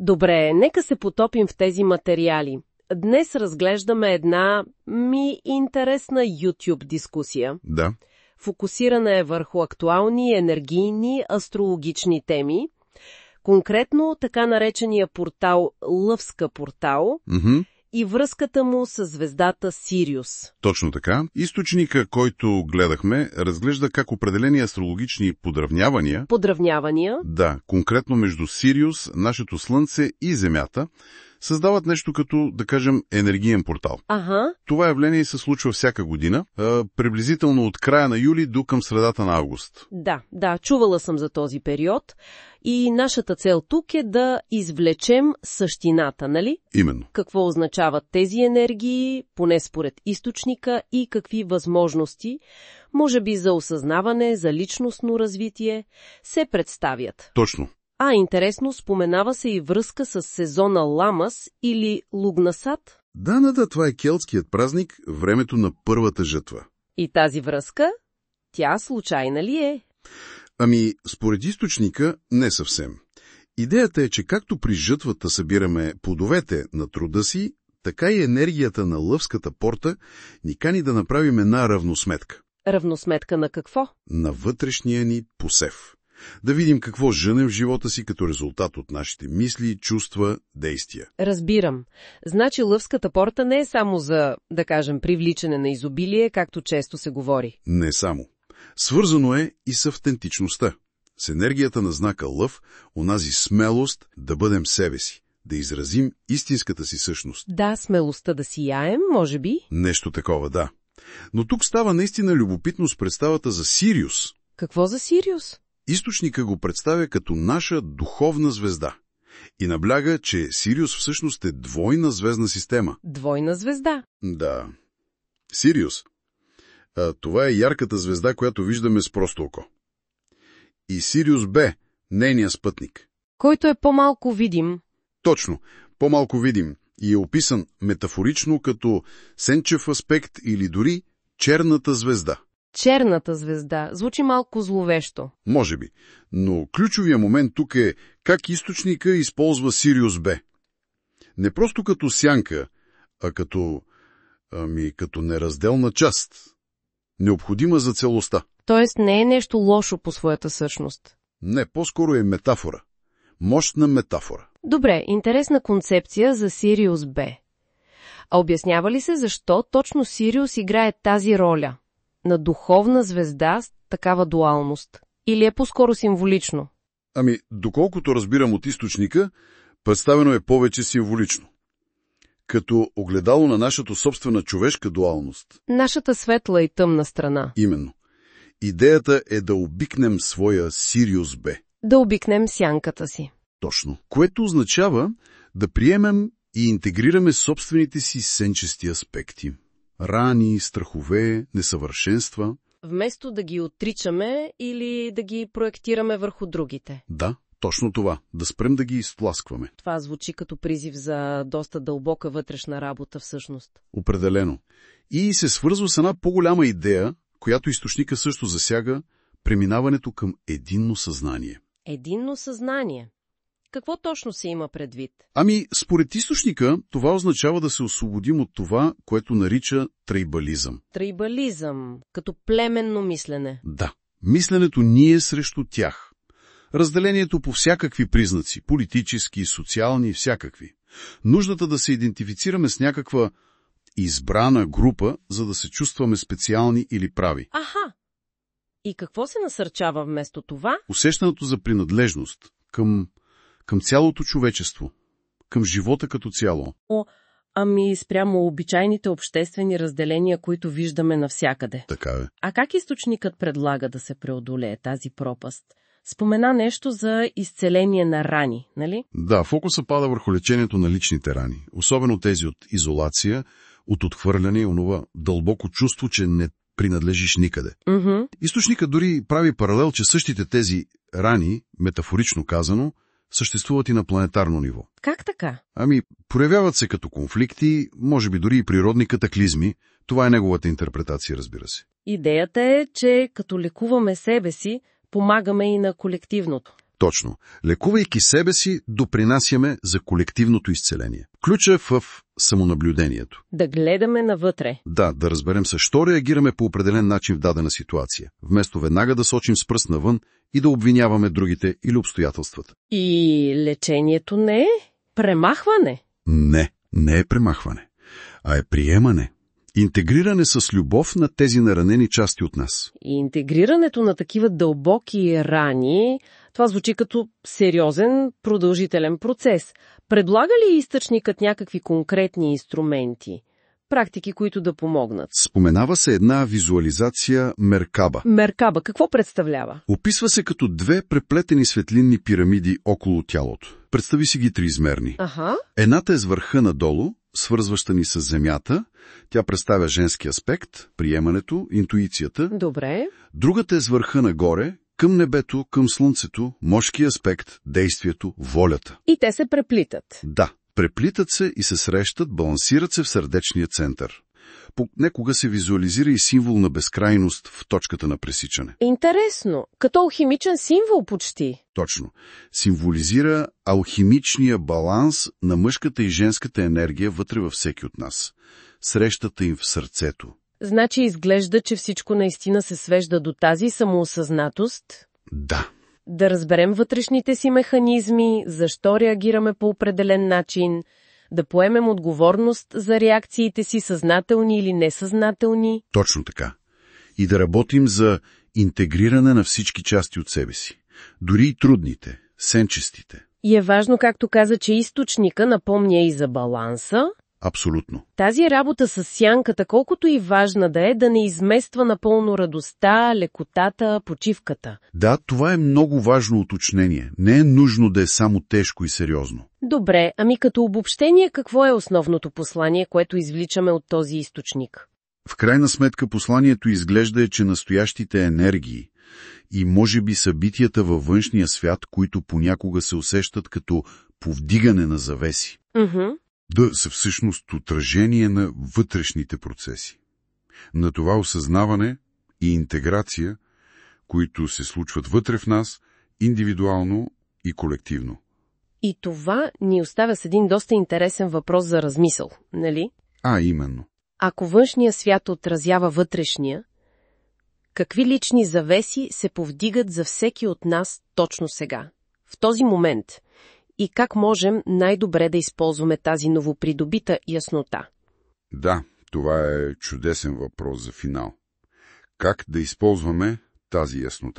Добре, нека се потопим в тези материали. Днес разглеждаме една интересна YouTube дискусия. Да. Фокусирана е върху актуални енергийни астрологични теми. Конкретно така наречения портал Лъвска портал и връзката му с звездата Сириус. Точно така. Източника, който гледахме, разглежда как определени астрологични подравнявания, да, конкретно между Сириус, нашето Слънце и Земята, създават нещо като, да кажем, енергиен портал. Ага. Това явление се случва всяка година, приблизително от края на юли до към средата на август. Да, чувала съм за този период и нашата цел тук е да извлечем същината, нали? Именно. Какво означават тези енергии, поне според източника, и какви възможности, може би за осъзнаване, за личностно развитие, се представят. Точно. Интересно, споменава се и връзка с сезона Ламас или Лугнасад. Да, това е келтският празник, времето на първата жътва. И тази връзка, тя случайна ли е? Според източника, не съвсем. Идеята е, че както при жътвата събираме плодовете на труда си, така и енергията на Лъвската порта ни кани да направим една равносметка. Равносметка на какво? На вътрешния ни посев. Да видим какво жънем в живота си като резултат от нашите мисли, чувства, действия. Разбирам. Значи Лъвската порта не е само за, да кажем, привличане на изобилие, както често се говори. Не само. Свързано е и с автентичността. С енергията на знака Лъв, онази смелост да бъдем себе си, да изразим истинската си същност. Да, смелостта да сияем, може би. Нещо такова, да. Но тук става наистина любопитно с представата за Сириус. Какво за Сириус? Източника го представя като наша духовна звезда и набляга, че Сириус всъщност е двойна звездна система. Двойна звезда? Да. Сириус. Това е ярката звезда, която виждаме с просто око. И Сириус Б, нейният спътник. Който е по-малко видим. Точно, по-малко видим и е описан метафорично като сенчев аспект или дори черната звезда. Черната звезда. Звучи малко зловещо. Може би, но ключовия момент тук е как източника използва Сириус Б. Не просто като сянка, а като неразделна част. Необходима за целостта. Тоест не е нещо лошо по своята същност. Не, по-скоро е метафора. Мощна метафора. Добре, интересна концепция за Сириус Б. А обяснява ли се защо точно Сириус играе тази роля на духовна звезда с такава дуалност? Или е по-скоро символично? Доколкото разбирам от източника, представено е повече символично. Като огледало на нашата собствена човешка дуалност. Нашата светла и тъмна страна. Именно. Идеята е да обикнем своя Сириус Б. Да обикнем сянката си. Точно. Което означава да приемем и интегрираме собствените си сенчести аспекти. Рани, страхове, несъвършенства. Вместо да ги отричаме или да ги проектираме върху другите. Да, точно това. Да спрем да ги изтласкваме. Това звучи като призив за доста дълбока вътрешна работа всъщност. Определено. И се свързва с една по-голяма идея, която източника също засяга – преминаването към единно съзнание. Единно съзнание? Какво точно се има предвид? Според източника, това означава да се освободим от това, което нарича трайбализъм. Трайбализъм, като племенно мислене. Да, мисленето ние срещу тях. Разделението по всякакви признаци, политически, социални, всякакви. Нуждата да се идентифицираме с някаква избрана група, за да се чувстваме специални или прави. Аха! И какво се насърчава вместо това? Усещането за принадлежност към цялото човечество, към живота като цяло. Спрямо обичайните обществени разделения, които виждаме навсякъде. Така е. А как източникът предлага да се преодолее тази пропаст? Спомена нещо за изцеление на рани, нали? Да, фокуса пада върху лечението на личните рани, особено тези от изолация, от отхвърляне и онова дълбоко чувство, че не принадлежиш никъде. Източникът дори прави паралел, че същите тези рани, метафорично казано, съществуват и на планетарно ниво. Как така? Проявяват се като конфликти, може би дори и природни катаклизми. Това е неговата интерпретация, разбира се. Идеята е, че като лекуваме себе си, помагаме и на колективното. Точно. Лекувайки себе си, допринасяме за колективното изцеление. Ключът е в самонаблюдението. Да гледаме навътре. Да разберем защо реагираме по определен начин в дадена ситуация, вместо веднага да сочим с пръст навън и да обвиняваме другите или обстоятелствата. И лечението не е премахване? Не е премахване, а е приемане. Интегриране с любов на тези наранени части от нас. И интегрирането на такива дълбоки рани, това звучи като сериозен, продължителен процес. Предлага ли изтъчникът някакви конкретни инструменти? Практики, които да помогнат? Споменава се една визуализация Меркаба. Меркаба, какво представлява? Описва се като две преплетени светлинни пирамиди около тялото. Представи си ги триизмерни. Аха. Едната е с върха надолу, свързваща ни с земята. Тя представя женски аспект, приемането, интуицията. Добре. Другата е с върха нагоре, към небето, към слънцето, мъжки аспект, действието, волята. И те се преплитат. Да, преплитат се и се срещат, балансират се в сърдечния център. Понекога се визуализира и символ на безкрайност в точката на пресичане. Интересно, като алхимичен символ почти. Точно. Символизира алхимичния баланс на мъжката и женската енергия вътре във всеки от нас. Срещата им в сърцето. Значи изглежда, че всичко наистина се свежда до тази самоосъзнатост? Да. Да разберем вътрешните си механизми, защо реагираме по определен начин, да поемем отговорност за реакциите си, съзнателни или несъзнателни. Точно така. И да работим за интегриране на всички части от себе си. Дори и трудните, сенчестите. И е важно, както каза, че източника напомня и за баланса. Абсолютно. Тази работа с сянката, колкото и важна да не измества напълно радостта, лекотата, почивката. Да, това е много важно уточнение. Не е нужно да е само тежко и сериозно. Добре, ами като обобщение, какво е основното послание, което извличаме от този източник? В крайна сметка посланието изглежда че настоящите енергии и може би събитията във външния свят, които понякога се усещат като повдигане на завеси. Да са всъщност отражение на вътрешните процеси. На това осъзнаване и интеграция, които се случват вътре в нас, индивидуално и колективно. И това ни оставя с един доста интересен въпрос за размисъл, нали? Именно. Ако външния свят отразява вътрешния, какви лични завеси се повдигат за всеки от нас точно сега, в този момент? И как можем най-добре да използваме тази новопридобита яснота? Да, това е чудесен въпрос за финал. Как да използваме тази яснота?